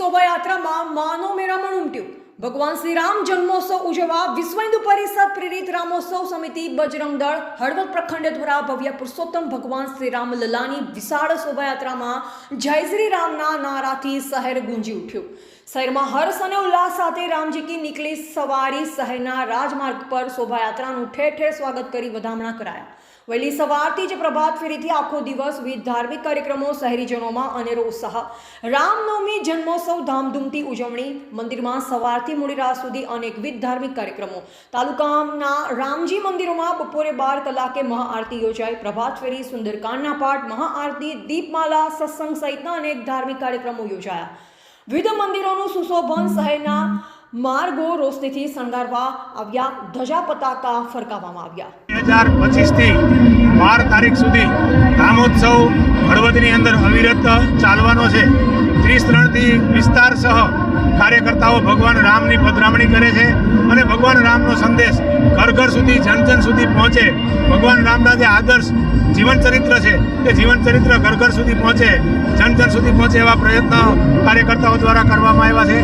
શોભાયાત્રામાં માનો મેળામણ ઉમટ્યું। ભગવાન શ્રી રામ જન્મોત્સવ ઉજવવા વિશ્વ હિન્દુ પરિષદ પ્રેરિત રામોત્સવ સમિતિ બજરંગ દળ હળવદ પ્રખંડ દ્વારા ભવ્ય પુરુષોત્તમ ભગવાન શ્રી રામ લલ્લાની વિશાળ શોભાયાત્રામાં જય શ્રી રામના નારાથી શહેર ગુંજી ઉઠ્યું। શહેરમાં હર્ષ અને ઉલ્લાસ સાથે રામજી કી નીકળી સવારી શહેરના રાજમાર્ગ પર શોભાયાત્રાનું ઠેર ઠેર સ્વાગત કરી વધામણા કરાયા। વહેલી સવારથી જ પ્રભાત ફેરીથી આખો દિવસ વિવિધ ધાર્મિક કાર્યક્રમો, શહેરીજનોમાં અનેરો ઉત્સાહ। રામનવમી જન્મોત્સવ ધામધૂમથી ઉજવણી, મંદિરમાં સવારથી મોડી રાત સુધી અનેકવિધ ધાર્મિક કાર્યક્રમો। તાલુકાના રામજી મંદિરોમાં બપોરે 12 કલાકે મહાઆરતી યોજાઈ। પ્રભાત ફેરી, સુંદરકાંડના પાઠ, મહાઆરતી, દીપમાલા, સત્સંગ સહિતના અનેક ધાર્મિક કાર્યક્રમો યોજાયા। વિવિધ મંદિરોનું સુશોભન, શહેરના માર્ગો રોશનીથી શણગારવા આવ્યા, ધજા પતાકા ફરકાવવામાં આવ્યા। 2025 થી 12 તારીખ સુધી રામોત્સવ હળવદની અંદર અવિરત ચાલવાનો છે। 30 થી વિસ્તાર સહ કાર્યકર્તાઓ ભગવાન રામની પધરામણી કરે છે અને ભગવાન રામનો સંદેશ ઘર ઘર સુધી, જન જન સુધી પહોંચે। ભગવાન રામના જે આદર્શ જીવન ચરિત્ર છે તે જીવન ચરિત્ર ઘર ઘર સુધી પહોંચે, જન જન સુધી પહોંચે એવા પ્રયત્ન કાર્યકર્તાઓ દ્વારા કરવામાં આવ્યા છે।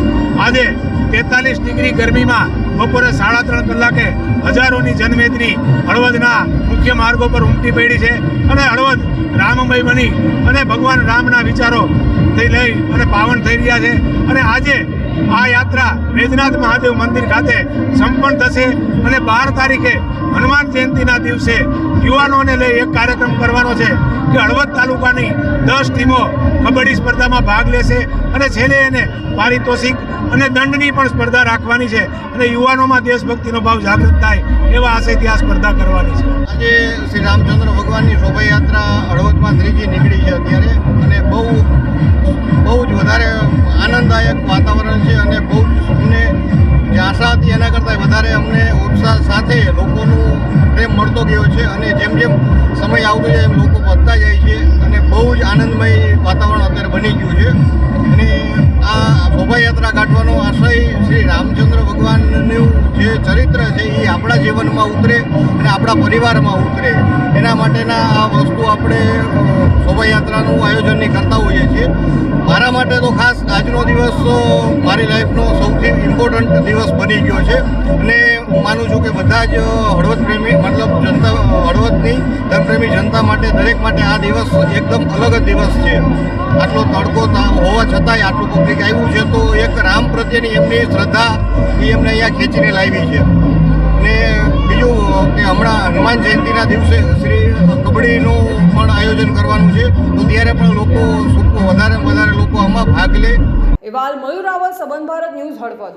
આજે 43 ડિગ્રી ગરમીમાં બપોરે 3:30 કલાકે હજારોની જનમેદની હળવદના મુખ્ય માર્ગો પર ઉમટી પડી છે અને હળવદ રામમય બની અને ભગવાન રામના વિચારો લઈ અને પાવન થઈ રહ્યા છે। અને આજે આ યાત્રા વૈદ્યનાથ મહાદેવ મંદિર ખાતે સંપન્ન થશે અને 12 તારીખે હનુમાન જયંતિના દિવસે યુવાનોને લઈ એક કાર્યક્રમ કરવાનો છે કે હળવદ તાલુકાની 10 ટીમો કબડ્ડી સ્પર્ધામાં ભાગ લેશે અને છેલ્લે એને પારિતોષિક અને દંડની પણ સ્પર્ધા રાખવાની છે અને યુવાનોમાં દેશભક્તિનો ભાવ જાગૃત થાય એવા આશયથી આ સ્પર્ધા કરવાની છે। આજે શ્રી રામચંદ્ર ભગવાનની શોભાયાત્રા હળવદમાં ત્રીજી નીકળી છે અત્યારે અને બહુ જ વધારે આનંદદાયક વાતાવરણ છે અને બહુ જ અમને જે આશા હતી એના કરતાં વધારે અમને ઉત્સાહ સાથે લોકોનું પ્રેમ મળતો ગયો છે અને જેમ જેમ સમય આવતો જાય એમ લોકો વધતા જાય છે અને બહુ જ આનંદમય વાતાવરણ અત્યારે બની ગયું છે। અને આ શોભાયાત્રા કાઢવાનો આશય શ્રી રામચંદ્ર ભગવાનનું જે ચરિત્ર છે એ આપણા જીવનમાં ઉતરે અને આપણા પરિવારમાં ઉતરે એના માટેના આ વસ્તુ આપણે શોભાયાત્રાનું આયોજન કરતા હોઈએ છીએ। મારા માટે તો ખાસ આજનો દિવસ મારી લાઈફનો સૌથી ઇમ્પોર્ટન્ટ દિવસ બની ગયો છે અને હું માનું છું કે બધા જ હળવદ પ્રેમી મતલબ જનતા, હળવદની ધર્મપ્રેમી જનતા માટે, દરેક માટે આ દિવસ એકદમ અલગ જ દિવસ છે। આટલો તડકો હોવા છતાંય આટલું પબ્લિક આવ્યું છે તો એક રામ પ્રત્યેની એમની શ્રદ્ધા એ એમને અહીંયા ખેંચીને લાવી છે। અને બીજું કે હમણાં હનુમાન જયંતિના દિવસે શ્રી કબડ્ડીનું પણ આયોજન કરવાનું છે તો ત્યારે પણ લોકો વધારે લોકો આમાં ભાગ લે। એવાલ મયુર રાવલ, સંબંધ ભારત ન્યૂઝ, હળવદ।